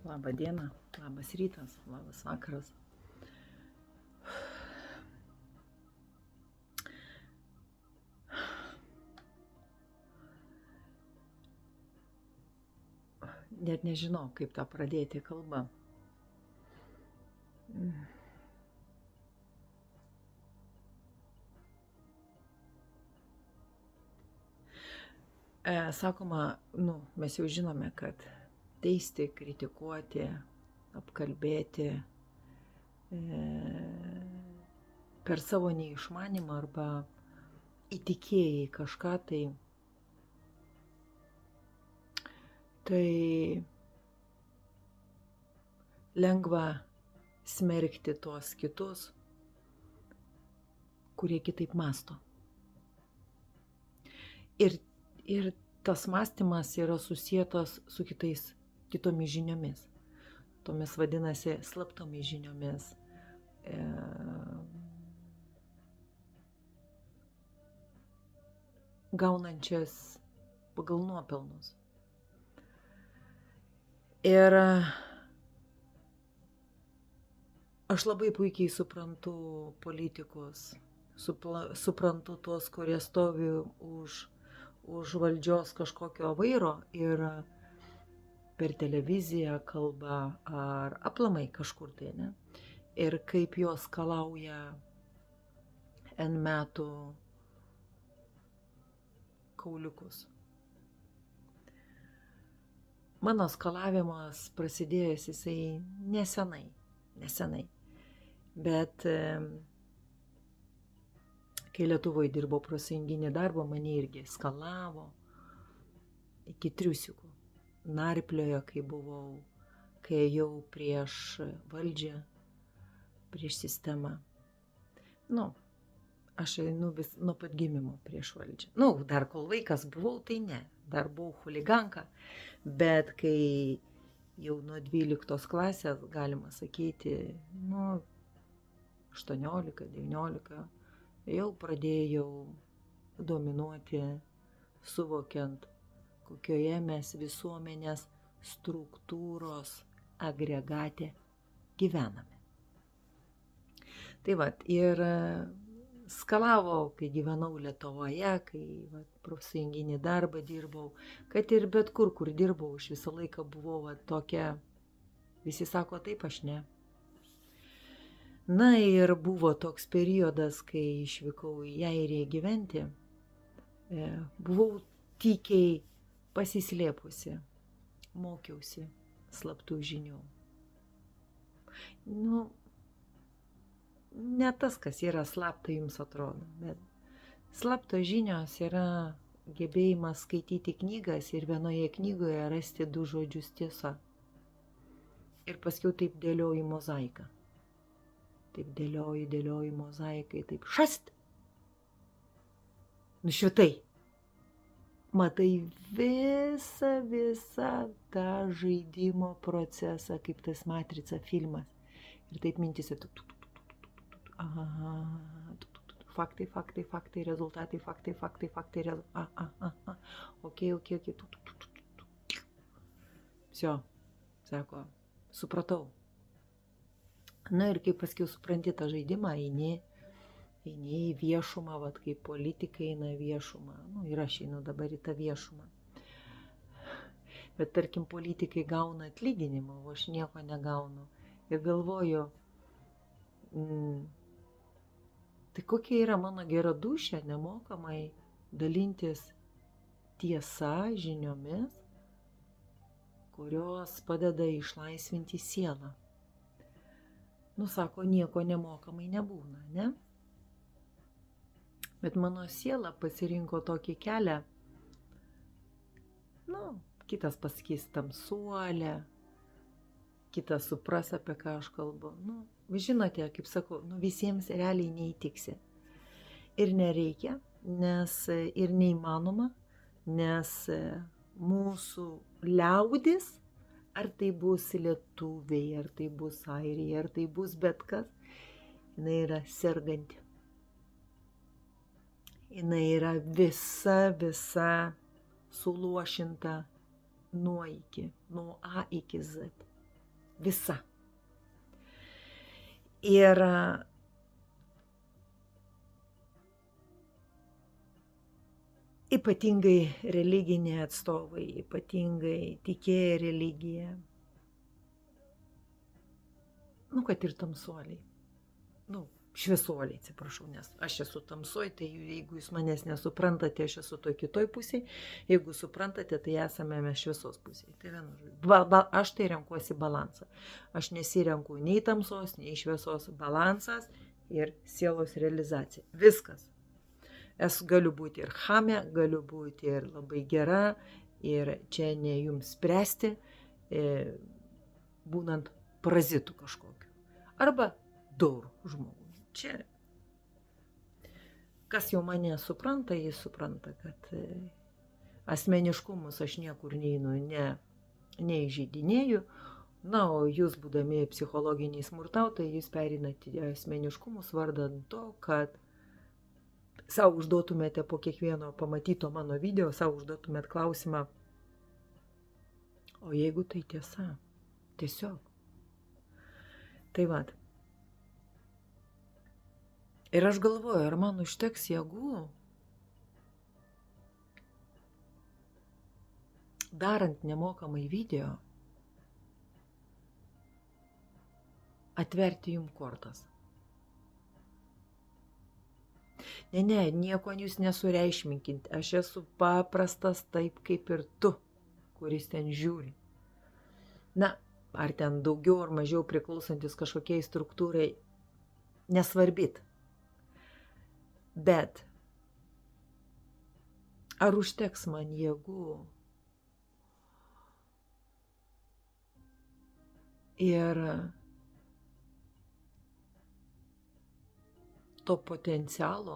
Labą dieną, labas rytas, labas vakaras. Net nežinau, kaip tą pradėti kalbą. Sakoma, mes jau žinome, kad teisti, kritikuoti, apkalbėti per savo neišmanimą arba įtikėjai kažką tai lengva smerkti tuos kitus, kurie kitaip mąsto. Ir tas mąstymas yra susietas su kitomis žiniomis. Tomis vadinasi slaptomis žiniomis. Gaunančias pagal nuopelnus. Ir aš labai puikiai suprantu politikus, suprantu tuos, kurie stovi už valdžios kažkokio vairo ir per televiziją kalba ar aplamai kažkur tai, ne? Ir kaip jos skalauja N metų kauliukus. Mano skalavimas prasidėjęs jisai nesenai. Bet kai Lietuvoje dirbo profsąjunginį darbą, mane irgi skalavo iki triusikų. Narpliojo, kai ėjau prieš valdžią, prieš sistemą. Aš einu vis nuo pat gimimo prieš valdžią. Dar kol vaikas buvau, tai ne. Dar buvau chuliganka. Bet kai jau nuo 12 klasės, galima sakyti, 18-19, jau pradėjau dominuoti, suvokiant, kokioje mes visuomenės struktūros agregate gyvename. Tai ir skalavau, kai gyvenau Lietuvoje, kai profsąjunginį darbą dirbau, kad ir bet kur dirbau, aš visą laiką buvau tokia, visi sako taip, aš ne. Ir buvo toks periodas, kai išvykau į Airiją gyventi, buvau tykiai pasislėpusi, mokiausi slaptų žinių. Ne tas, kas yra slapta, jums atrodo, bet slaptos žinios yra gebėjimas skaityti knygas ir vienoje knygoje rasti 2 žodžius tiesa. Ir paskiau taip dėlioju mozaiką. Taip dėlioju mozaikai, taip šast. Nušvitai. Matai visą tą žaidimo procesą, kaip tas Matrica filmas. Ir taip mintise. Faktai, rezultatai, faktai, okei. Всё, sako, supratau. Ir kai paskiau supranti tą žaidimą, eini į viešumą, kaip politikai eina viešumą. Ir aš einu dabar į tą viešumą. Bet tarkim, politikai gauna atlyginimą, o aš nieko negaunu. Ir galvoju, tai kokia yra mano gera dūšia nemokamai dalintis tiesa, žiniomis, kurios padeda išlaisvinti sielą. Sako, nieko nemokamai nebūna, ne? Bet mano siela pasirinko tokį kelią, kitas pasakys tamsuolę, kitas supras, apie ką aš kalbu. Žinote, kaip sakau, visiems realiai neįtiksi. Ir nereikia, ir neįmanoma, nes mūsų liaudis, ar tai bus lietuviai, ar tai bus airiai, ar tai bus bet kas, jinai yra serganti. Jinai yra visa suluošinta nuo A iki Z. Visa. Ir ypatingai religiniai atstovai, ypatingai tikėję religiją, kad ir tamsuoliai, šviesuoliai, atsiprašau, nes aš esu tamsoj, tai jeigu jūs manęs nesuprantate, aš esu toj kitoj pusėje, jeigu suprantate, tai esame mes šviesos pusėje. Tai vienu žodžiu, aš tai renkuosi balansą. Aš nesirenku nei tamsos, nei šviesos, balansas ir sielos realizacija. Viskas. Esu galiu būti ir chamė, galiu būti ir labai gera, ir čia ne jums spręsti, būnant parazitų kažkokiu. Arba dorų žmogų. Čia, kas jau mane supranta, jis supranta, kad asmeniškumus aš niekur neinu, neįžeidinėju. Na, o jūs, būdami psichologiniai smurtautojai, jūs perinate asmeniškumus vardan to, kad savo užduotumėte po kiekvieno pamatyto mano video, savo užduotumėte klausimą, o jeigu tai tiesa, tiesiog. Tai vat. Ir aš galvoju, ar man užteks jėgų, darant nemokamai video, atverti jums kortas. Ne, nieko jūs nesureikšminkit. Aš esu paprastas taip kaip ir tu, kuris ten žiūri. Na, ar ten daugiau ar mažiau priklausantis kažkokiai struktūrai, nesvarbit. Bet ar užteks man jėgų ir to potencialo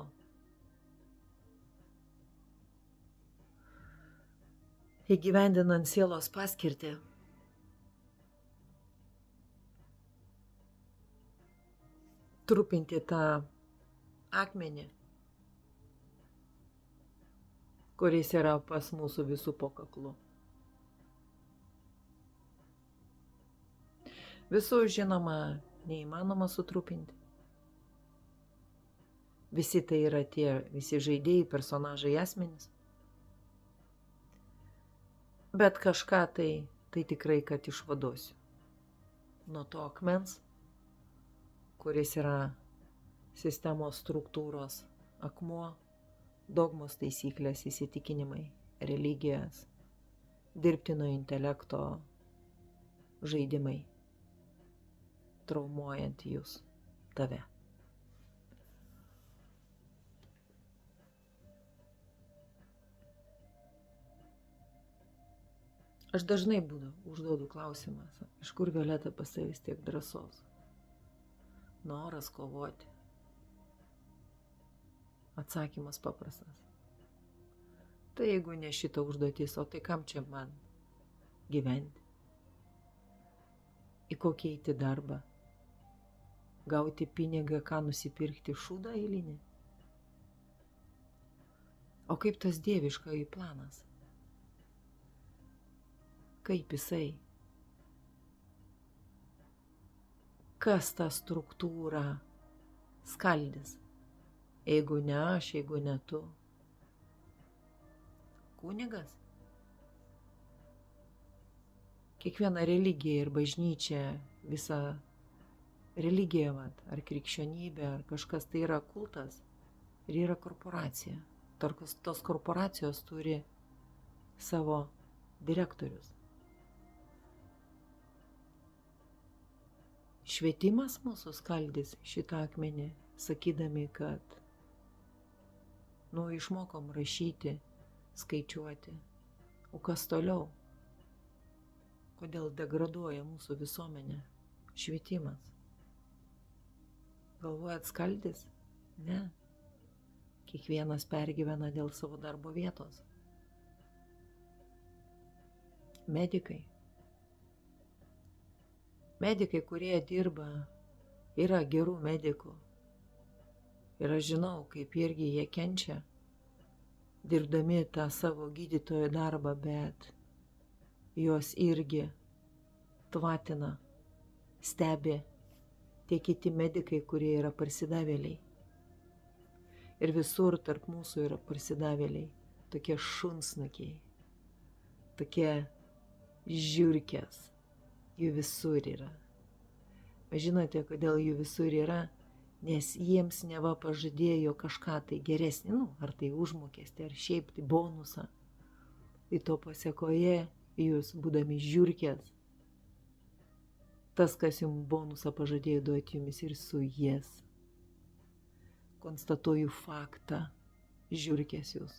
įgyvendinant sielos paskirtį, trupinti tą akmenį, kuris yra pas mūsų visų po kaklu. Visų, žinoma, neįmanoma sutrupinti. Visi tai yra visi žaidėjai, personažai, asmenys. Bet kažką tai tikrai, kad išvaduosiu. Nuo to akmens, kuris yra sistemos struktūros akmuo, dogmos, taisyklės, įsitikinimai, religijas, dirbtino intelekto žaidimai, traumuojant jūs, tave. Aš dažnai užduodu klausimą, iš kur Violeta pas savęs tiek drąsos, noras kovoti. Atsakymas paprastas. Tai jeigu ne šita užduotis, o tai kam čia man gyventi? Į kokį eiti darbą? Gauti pinigą, ką nusipirkti, šūdą eilinį? O kaip tas dieviškai planas? Kaip jisai? Kas tą struktūrą skaldys? Jeigu ne aš, jeigu ne tu. Kunigas? Kiekviena religija ir bažnyčia, visa religija, ar krikščionybė, ar kažkas, tai yra kultas ir yra korporacija. Tos korporacijos turi savo direktorius. Švietimas mūsų skaldys šitą akmenį, sakydami, kad išmokom rašyti, skaičiuoti. O kas toliau? Kodėl degraduoja mūsų visuomenė? Švietimas. Galvojat, skaldys? Ne. Kiekvienas pergyvena dėl savo darbo vietos. Medikai. Medikai, kurie dirba, yra gerų medikų. Ir aš žinau, kaip irgi jie kenčia, dirbdami tą savo gydytojo darbą, bet juos irgi tvatina stebi tie kiti medikai, kurie yra parsidavėliai. Ir visur tarp mūsų yra parsidavėliai, tokie šunsnukiai, tokie žiurkės, jų visur yra. Bet žinote, kodėl jų visur yra? Nes jiems neva pažadėjo kažką tai geresnį, ar tai užmokestį, ar šiaip tai bonusą. Ir to pasiekoje jūs, būdami žiurkės, tas, kas jums bonusą pažadėjo duoti, jumis ir suės. Konstatuoju faktą, žiurkės jūs.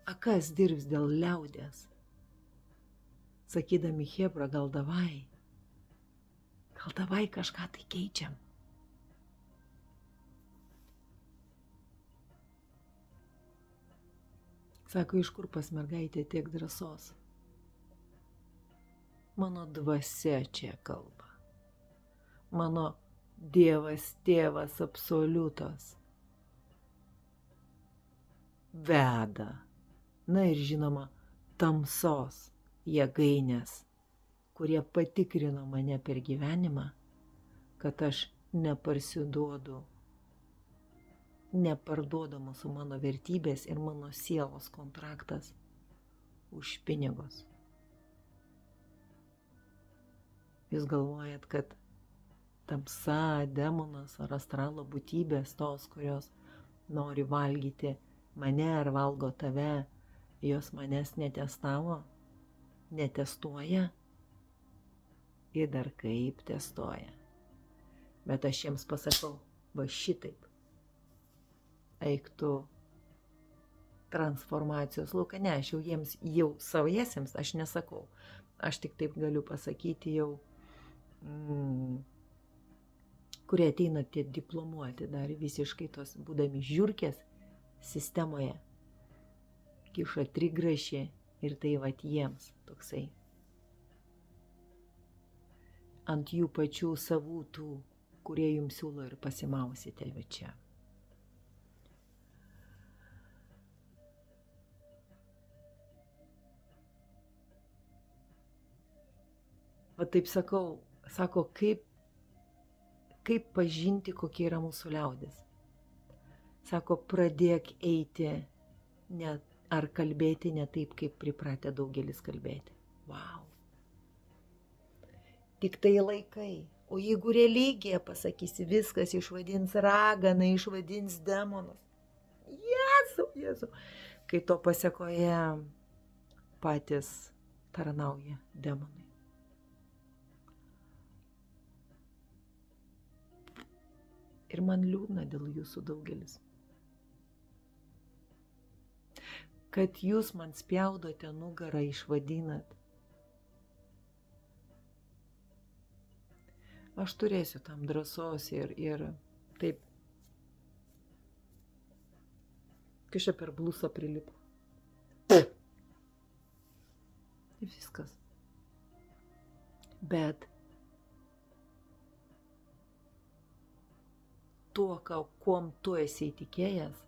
A kas dirbs dėl liaudės? Sakydami, chebra, gal davai kažką tai keičiam. Sako, iš kur pas mergaitę tiek drąsos? Mano dvasia čia kalba. Mano Dievas, tėvas absoliutas veda. Na ir žinoma, tamsos jėgainės, kurie patikrino mane per gyvenimą, kad aš neparsiduodu, neparduodamas su mano vertybės ir mano sielos kontraktas už pinigus. Jūs galvojat, kad tamsa, demonas ar astralo būtybės, tos, kurios nori valgyti mane ar valgo tave, jos manęs netestavo, netestuoja? Ir dar kaip testuoja. Bet aš jiems pasakau, va šitaip. Eik tu transformacijos lauką. Ne, aš jau jiems, jau savajiesiems aš nesakau. Aš tik taip galiu pasakyti jau, kurie ateina tie diplomuoti dar visiškai tos, būdami žiurkės sistemoje, kiša trigrašį ir tai vat jiems toksai. Ant jų pačių savų tų, kurie jums siūlo ir pasimausite va čia. Va taip sakau, sako, kaip pažinti, kokie yra mūsų liaudis. Sako, pradėk eiti ne, ar kalbėti ne taip, kaip pripratę daugelis kalbėti. Wow. Tik tai laikai. O jeigu religija, pasakysi, viskas išvadins raganą, išvadins demonus. Jėzau. Kai to pasiekoje patys tarnauja demonai. Ir man liūdna dėl jūsų daugelis. Kad jūs man spjaudote nugarą, išvadinat. Aš turėsiu tam drąsos ir taip. Kažkaip per blusą prilipo. Ir viskas. Bet tuo, kuom tu esi įtikėjęs,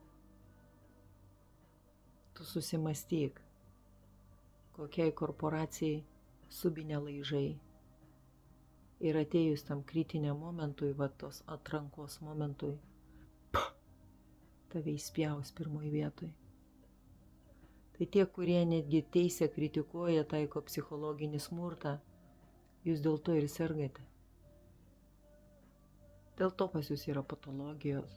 tu susimastyk, kokiai korporacijai subinė laižai. Ir atėjus tam kritiniam momentui, va tos atrankos momentui, tave įspjaus pirmoj vietoj. Tai tie, kurie netgi teisę kritikuoja, taiko psichologinį smurtą, jūs dėl to ir sergate. Dėl to pas jūs yra patologijos.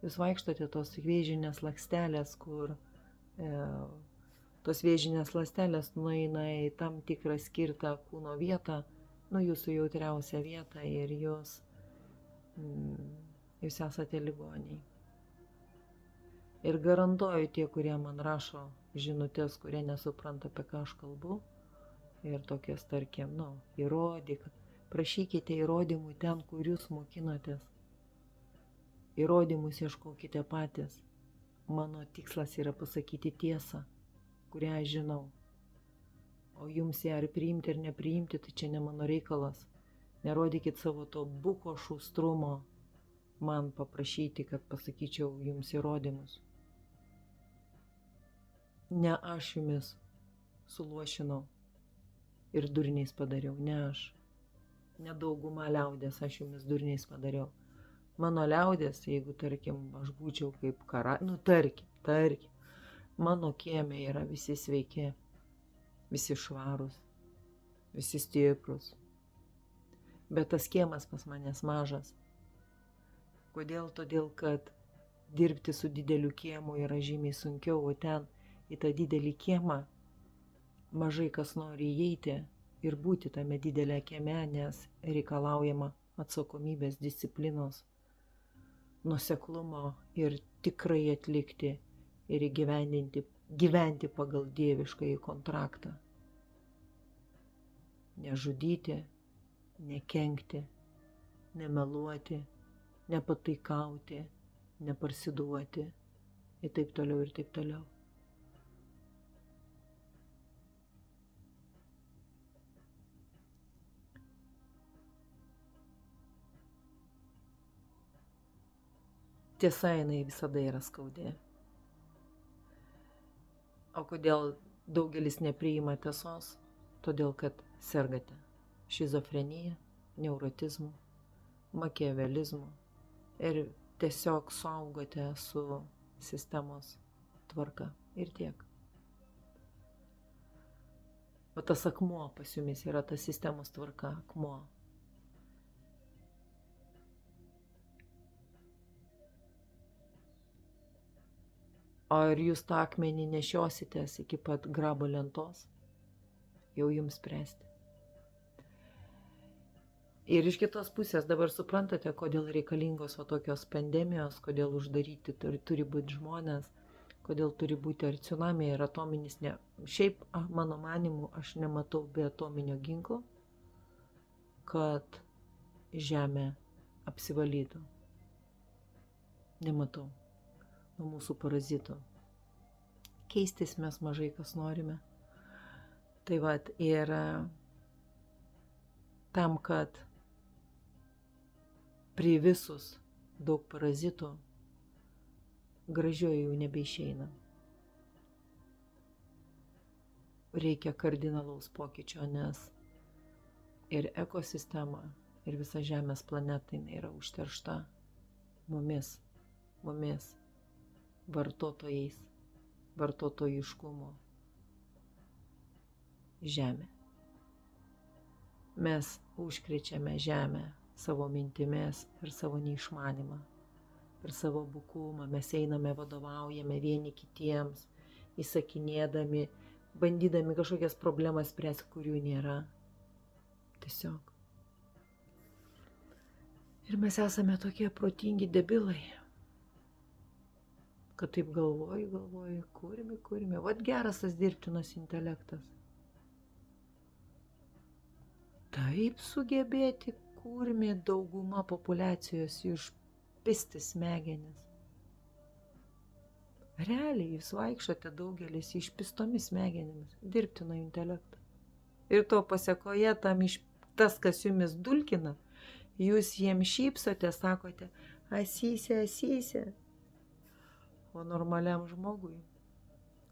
Jūs vaikštote tos vėžinės ląstelės, kur tos vėžinės ląstelės nueina į tam tikrą skirtą kūno vietą, jūsų jautriausią vietą ir jūs esate ligoniai. Ir garantuoju tie, kurie man rašo žinutės, kurie nesupranta, apie ką aš kalbu, ir tokias, tarkim, įrodyk, prašykite įrodymų ten, kur jūs mokinotės. Įrodymus ieškokite patys. Mano tikslas yra pasakyti tiesą, kurią aš žinau. O jums ją ar priimti ar nepriimti, tai čia ne mano reikalas. Nerodykit savo to buko šustrumo man paprašyti, kad pasakyčiau jums įrodymus. Ne aš jumis suluošinau, ir durniais padariau. Ne aš. Ne dauguma liaudės aš jumis durniais padariau. Mano liaudės, jeigu, tarkim, aš būčiau kaip tarkim, mano kieme yra visi sveiki, visi švarūs, visi stiprus. Bet tas kiemas pas manęs mažas. Kodėl? Todėl, kad dirbti su dideliu kiemu yra žymiai sunkiau, o ten į tą didelį kiemą mažai kas nori įeiti ir būti tame didelė kieme, nes reikalaujama atsakomybės, disciplinos, nuoseklumo ir tikrai atlikti ir gyventi pagal dieviškąjį kontraktą. Nežudyti, nekenkti, nemeluoti, nepataikauti, neparsiduoti ir taip toliau ir taip toliau. Tiesa, jinai visada yra skaudi. O kodėl daugelis nepriima tiesos? Todėl, kad sergate šizofrenija, neurotizmu, makiavelizmu ir tiesiog suaugote su sistemos tvarka ir tiek. O tas akmuo pas jumis yra ta sistemos tvarka, akmuo. Ar jūs tą akmenį nešiositės iki pat grabo lentos? Jau jums spręsti. Ir iš kitos pusės dabar suprantate, kodėl reikalingos tokios pandemijos, kodėl uždaryti turi būti žmonės, kodėl turi būti ar tsunami, ar atominis. Šiaip, mano manimu, aš nematau be atominio ginklo, kad Žemė apsivalytų. Nematau. Nuo mūsų parazitų. Keistis mes mažai kas norime. Tai vat, ir tam, kad prie visus daug parazitų gražiojų jau nebeišeina. Reikia kardinalaus pokyčio, nes ir ekosistema, ir visa Žemės planeta yra užteršta mumis, vartotojais, vartotojiškumu. Žemė. Mes užkrečiame Žemę savo mintimis ir savo neišmanimą. Per savo bukumą mes einame, vadovaujame vieni kitiems, įsakinėdami, bandydami kažkokias problemas spręsti, kurių nėra. Tiesiog. Ir mes esame tokie protingi debilai, kad taip galvoju, kurmi. Vat geras tas dirbtinas intelektas. Taip sugebėti kurmi dauguma populiacijos išpisti smegenis. Realiai jūs vaikštote daugelis išpistomis smegenimis, dirbtino intelekto. Ir to pasekoje tas, kas jumis dulkina, jūs jiems šypsote, sakote, asysia. O normaliam žmogui,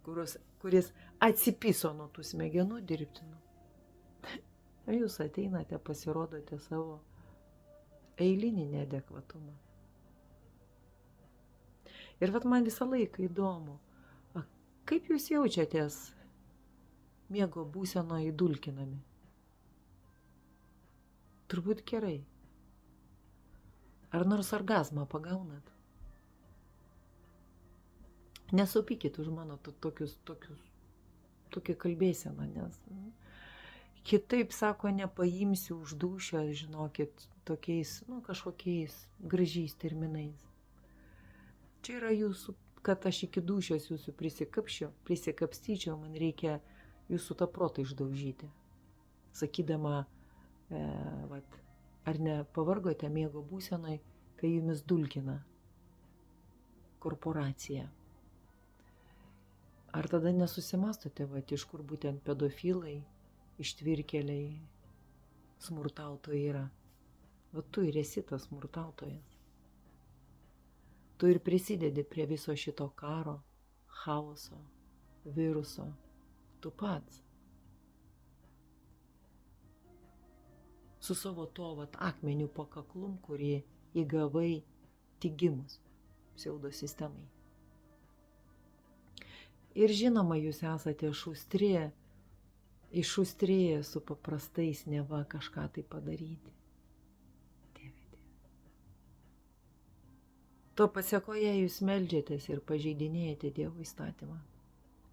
kuris atsipiso nuo tų smegenų dirbtinų, jūs ateinate, pasirodote savo eilinį neadekvatumą. Ir vat man visą laiką įdomu, kaip jūs jaučiatės miego būsenoje įdulkinami? Turbūt gerai. Ar nors orgazmą pagaunat? Nesupykit už mano tokią kalbėseną, nes kitaip, sako, nepaimsiu už dūšią, žinokit, tokiais, kažkokiais gražiais terminais. Čia yra jūsų, kad aš iki dūšios jūsų prisikapstyčiau, man reikia jūsų tą protą išdaužyti. Sakydama, ar ne pavargote miego būsenoj, kai jumis dulkina korporacija? Ar tada nesusimastote, iš kur būtent pedofilai, ištvirkėliai, smurtautojai yra? Tu ir esi tas smurtautojas. Tu ir prisidedi prie viso šito karo, chaoso, viruso. Tu pats. su savo to akmeniu po kaklum, kurį įgavai tik gimus pseudosistemai. Ir žinoma, jūs esate iššustrėję su paprastais neva kažką tai padaryti. To pasiekoje jūs meldžiatės ir pažeidinėjate Dievo įstatymą,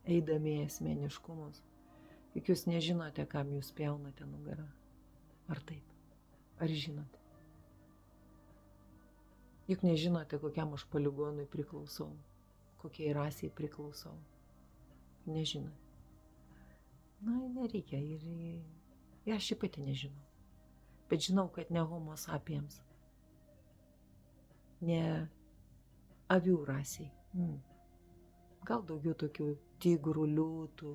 eidami į asmeniškumus. Juk jūs nežinote, kam jūs pjaunate nugarą. Ar taip? Ar žinote? Juk nežinote, kokiam aš poligonui priklausau, kokiai rasiai priklausau. Nežinote. Na, nereikia ir aš pati nežinau. Bet žinau, kad ne homo sapiens. Ne avių rasiai. Gal daugiau tokių tigrų, liūtų,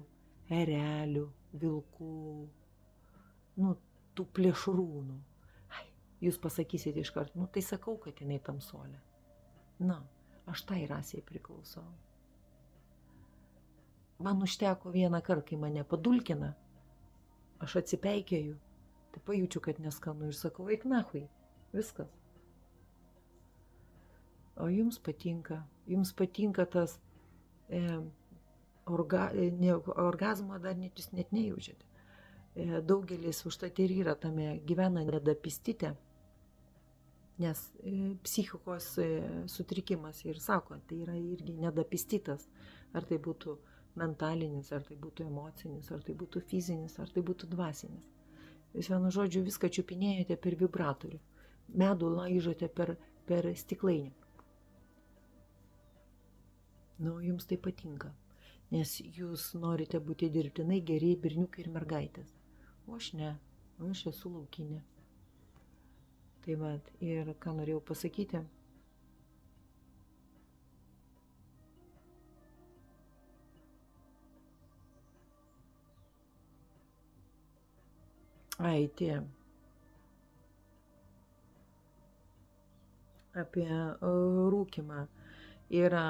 erelių, vilkų, tų plėšrūnų. Jūs pasakysite iškart, tai sakau, kad jinai tamsuolė. Aš tai rasiai priklausau. Man užteko vieną kartą, kai mane padulkina, aš atsipeikėju, tai pajūčiu, kad neskanu ir sakau, eik nahui, viskas. O jums patinka tas orgazmo dar jūs net nejaučiate. Daugelis užtat ir yra tame gyvena nedapistite, nes psichikos sutrikimas ir sako, tai yra irgi nedapistitas, ar tai būtų mentalinis, ar tai būtų emocinis, ar tai būtų fizinis, ar tai būtų dvasinis. Jūs vienu žodžiu viską čiupinėjate per vibratorių, medų laižote per stiklainį. Jums tai patinka, nes jūs norite būti dirbtinai geri berniukai ir mergaitės. O aš ne, aš esu laukinė. Tai vat, ir ką norėjau pasakyti. Tie apie rūkimą. Yra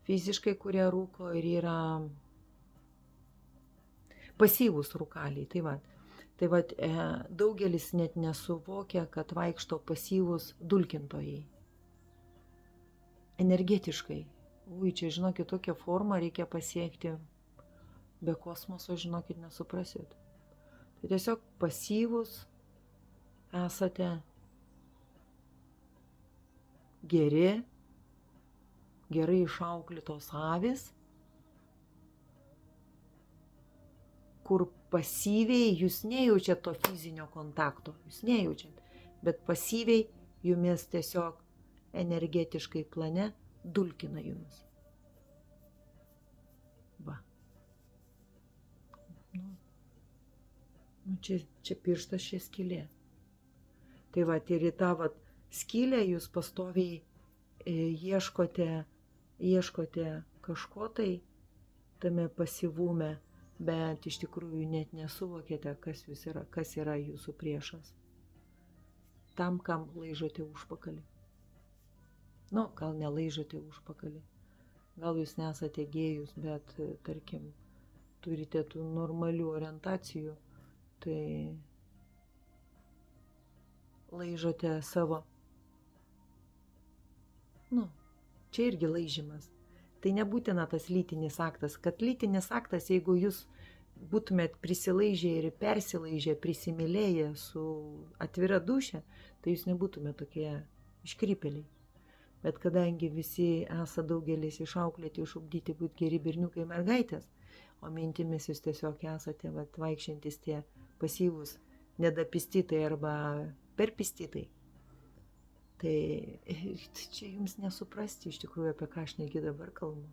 fiziškai, kurie rūko, ir yra pasyvūs rūkaliai. Tai vat, daugelis net nesuvokia, kad vaikšto pasyvūs dulkintojai. Energetiškai. Čia, žinokit, tokią formą reikia pasiekti. Be kosmoso, žinokit, nesuprasit. Tai tiesiog pasyvūs esate gerai išauklėtos avys, kur pasyviai jūs nejaučiat to fizinio kontakto, jūs nejaučiat, bet pasyviai jumis tiesiog energetiškai plane dulkina jumis. Va. Čia pirštas, čia skylė. Tai va, ir į tą skylę jūs pastoviai ieškote kažko tai tame pasyvume, bet iš tikrųjų net nesuvokėte, kas yra jūsų priešas. Tam, kam laižote užpakalį. Gal nelaižote užpakalį. Gal jūs nesate gėjus, bet, tarkim, turite tų normalių orientacijų, tai laižote savo. Čia irgi laižymas. Tai nebūtina tas lytinis aktas. Kad lytinis aktas, jeigu jūs būtumėt prisilaižę ir persilaižę, prisimylėję su atvira dūšia, tai jūs nebūtumėt tokie iškrypėliai. Bet kadangi visi esate daugelis išauklėti, išugdyti būti geri berniukai ir mergaitės, o mintimis jūs tiesiog esate vaikščiantis tie pasyvūs nedapistytai arba perpistytai, tai čia jums nesuprasti iš tikrųjų, apie ką aš negi dabar kalbu.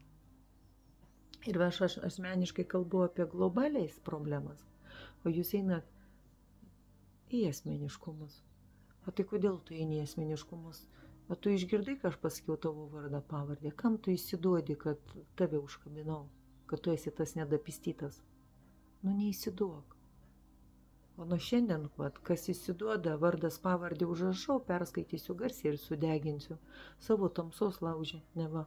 Ir aš asmeniškai kalbu apie globaliais problemas, o jūs einat į asmeniškumus. O tai kodėl tu eini į asmeniškumus? O tu išgirdai, kad aš pasakiau tavo vardą, pavardę. Kam tu įsiduodi, kad tave užkabinau, kad tu esi tas nedapistytas? Neįsiduok. O nuo šiandien, kas įsiduoda, vardas pavardį užrašau, perskaitysiu garsiai ir sudeginsiu savo tamsos laužę, neva.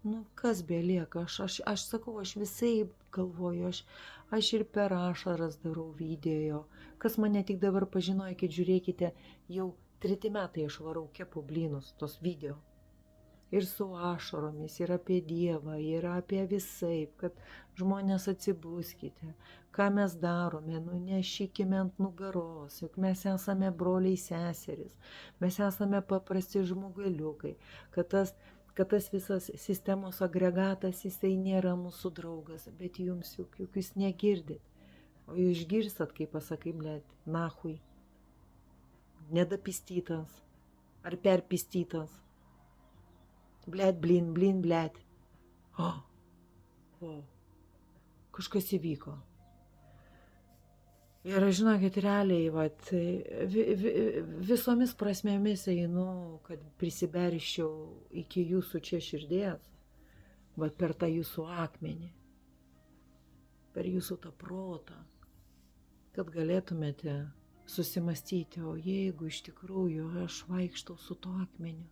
Nu, kas belieka, aš sakau, aš visai galvoju, aš ir per ašaras darau video. Kas mane tik dabar pažinojokit, žiūrėkite, jau 3 metai aš varau kepu blynus, tos video. Ir su ašaromis, ir apie Dievą, ir apie visaip, kad žmonės atsibuskite, ką mes darome, nešykime ant nugaros, juk mes esame broliai seserys, mes esame paprasti žmogeliukai, kad tas visas sistemos agregatas, jisai nėra mūsų draugas, bet jums juk jūs negirdit, o jūs išgirstat, kai pasakai, blėt, nahui, nedapistytas ar perpistytas. Blėt, blin, blėt. Kažkas įvyko. Ir žinokit, realiai, vat, visomis prasmėmis einu, kad prisiberščiau iki jūsų čia širdies, vat per tą jūsų akmenį, per jūsų tą protą, kad galėtumėte susimastyti, o jeigu iš tikrųjų aš vaikštau su tuo akmeniu,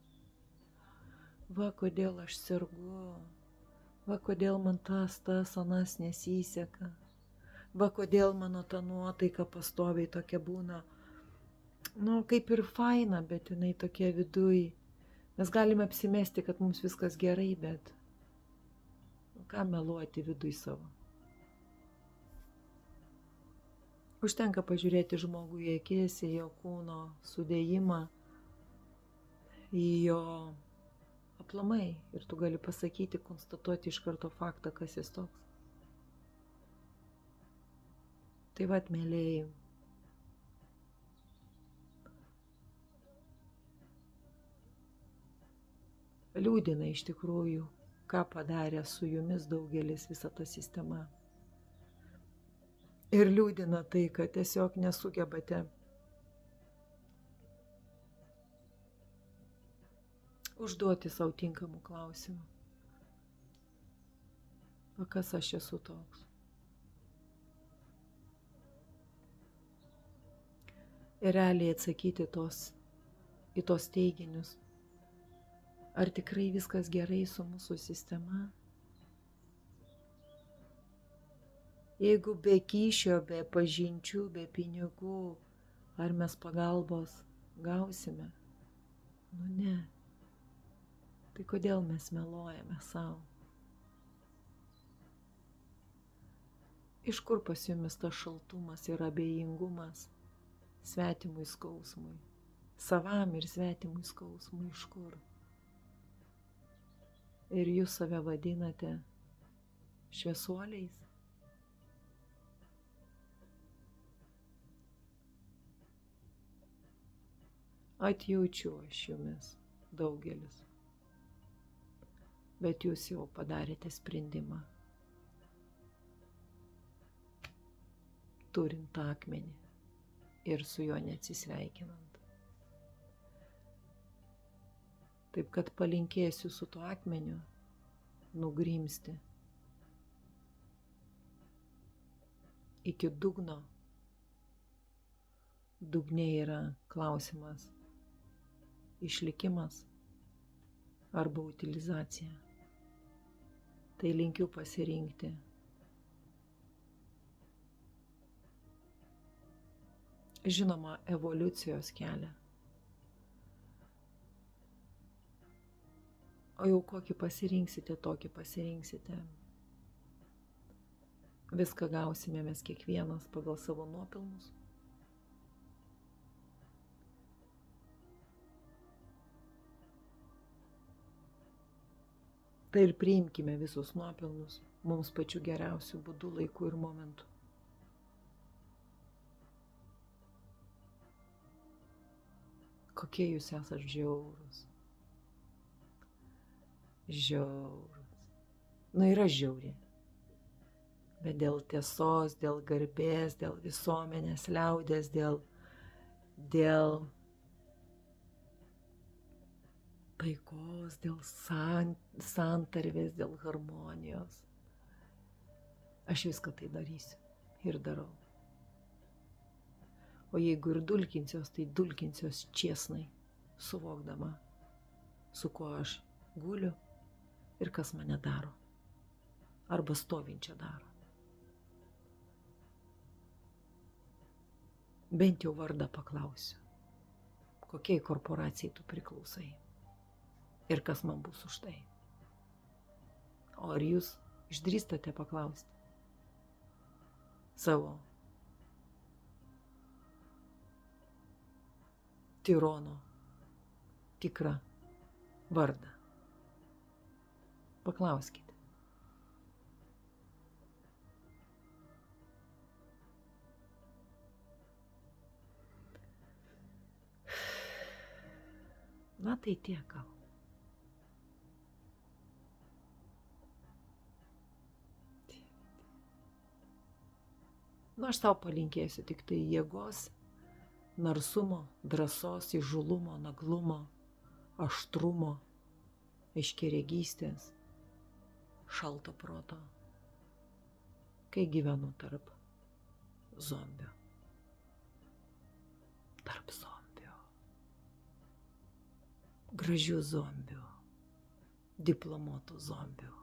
va kodėl aš sergu, va kodėl man tas anas nesiseka, va kodėl mano ta nuotaika pastoviai tokia būna, nu kaip ir faina, bet jinai tokia viduj. Mes galime apsimesti, kad mums viskas gerai, bet ką meluoti viduj savo. Užtenka pažiūrėti žmogui į akis, į jo kūno sudėjimą, į jo aplamai, ir tu gali pasakyti, konstatuoti iš karto faktą, kas jis toks. Tai vat, mėlėjai, liūdina iš tikrųjų, ką padarė su jumis daugelis visa ta sistema. Ir liūdina tai, kad tiesiog nesugebate užduoti savo tinkamų klausimų. O kas aš esu toks? Ir realiai atsakyti į tos teiginius. Ar tikrai viskas gerai su mūsų sistema? Jeigu be kyšio, be pažinčių, be pinigų, ar mes pagalbos gausime? Nu ne. Tai kodėl mes meluojame savo? Iš kur pas jumis tas šaltumas ir abejingumas svetimui skausmui? Savam ir svetimui skausmui iš kur? Ir jūs save vadinate šviesuoliais? Atjaučiu aš jumis daugelis. Bet jūs jau padarėte sprendimą, turint akmenį ir su juo neatsisveikinant. Taip kad palinkėsiu su tuo akmeniu nugrimsti iki dugno. Dugne yra klausimas išlikimas arba utilizacija. Tai linkiu pasirinkti. Žinoma, evoliucijos kelią. O jau kokį pasirinksite, tokį pasirinksite. Viską gausime mes kiekvienas pagal savo nuopelnus. Tai ir priimkime visus nuopelnus mums pačiu geriausiu būdu, laiku ir momentu. Kokie jūs esat žiaurūs. Žiaurūs. Nu yra žiauri. Bet dėl tiesos, dėl garbės, dėl visuomenės liaudės, dėl taikos, dėl santarvės, dėl harmonijos. Aš viską tai darysiu ir darau. O jeigu ir dulkinsiuos, tai dulkinsiuos čėsnai, suvokdama, su kuo aš guliu ir kas mane daro. Arba stovinčią daro. Bent jau vardą paklausiu. Kokiai korporacijai tu priklausai? Ir kas man bus už tai? O ar jūs išdrįstate paklausti savo tirono tikrą vardą? Paklauskite. Na tai tiek gal. Nu, aš tau palinkėsiu tik tai jėgos, narsumo, drąsos, įžūlumo, naglumo, aštrumo, aiškiaregystės, šalto proto, kai gyvenu tarp zombių. Tarp zombių. Gražių zombių. Diplomuotų zombių.